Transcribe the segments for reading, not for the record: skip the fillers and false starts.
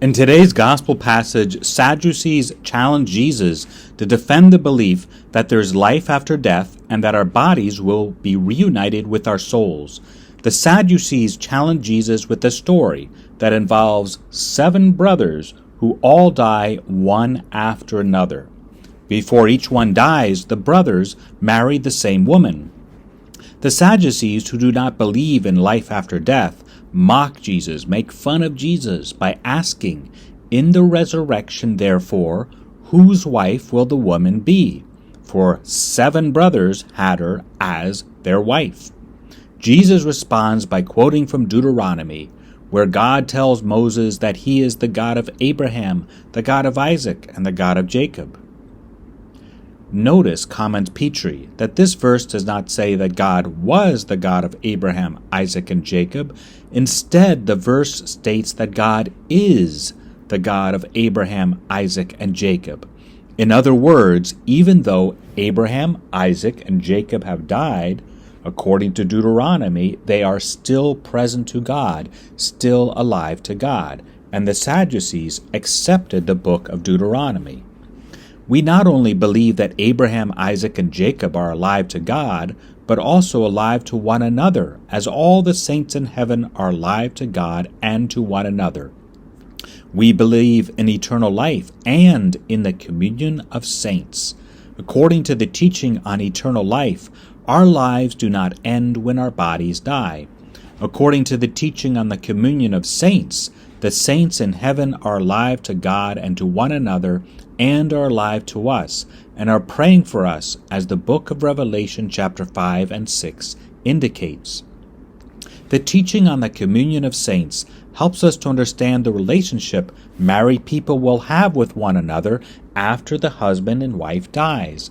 In today's gospel passage, Sadducees challenge Jesus to defend the belief that there is life after death and that our bodies will be reunited with our souls. The Sadducees challenge Jesus with a story that involves 7 brothers who all die one after another. Before each one dies, the brothers marry the same woman. The Sadducees, who do not believe in life after death, mock Jesus, make fun of Jesus by asking, "In the resurrection, therefore, whose wife will the woman be? For 7 brothers had her as their wife." Jesus responds by quoting from Deuteronomy, where God tells Moses that he is the God of Abraham, the God of Isaac, and the God of Jacob. Notice, comments Petrie, that this verse does not say that God was the God of Abraham, Isaac, and Jacob. Instead, the verse states that God is the God of Abraham, Isaac, and Jacob. In other words, even though Abraham, Isaac, and Jacob have died, according to Deuteronomy, they are still present to God, still alive to God, and the Sadducees accepted the book of Deuteronomy. We not only believe that Abraham, Isaac, and Jacob are alive to God, but also alive to one another, as all the saints in heaven are alive to God and to one another. We believe in eternal life and in the communion of saints. According to the teaching on eternal life, our lives do not end when our bodies die. According to the teaching on the communion of saints, the saints in heaven are alive to God and to one another and are alive to us and are praying for us, as the book of Revelation chapter 5 and 6 indicates. The teaching on the communion of saints helps us to understand the relationship married people will have with one another after the husband and wife dies.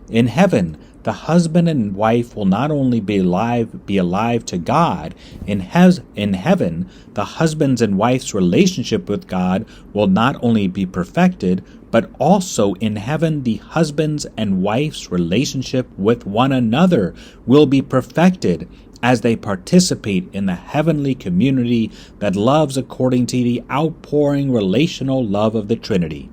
In heaven, the husband and wife will not only be alive to God. In heaven, the husband's and wife's relationship with God will not only be perfected, but also in heaven the husband's and wife's relationship with one another will be perfected as they participate in the heavenly community that loves according to the outpouring relational love of the Trinity.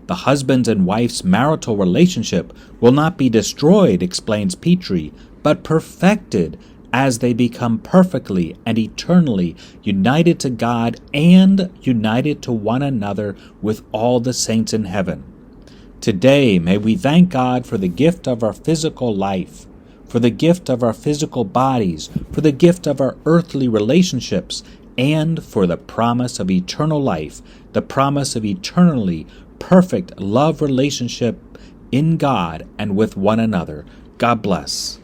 The husband's and wife's marital relationship will not be destroyed, explains Petrie, but perfected as they become perfectly and eternally united to God and united to one another with all the saints in heaven. Today, may we thank God for the gift of our physical life, for the gift of our physical bodies, for the gift of our earthly relationships, and for the promise of eternal life, the promise of eternally perfect love relationship in God and with one another. God bless.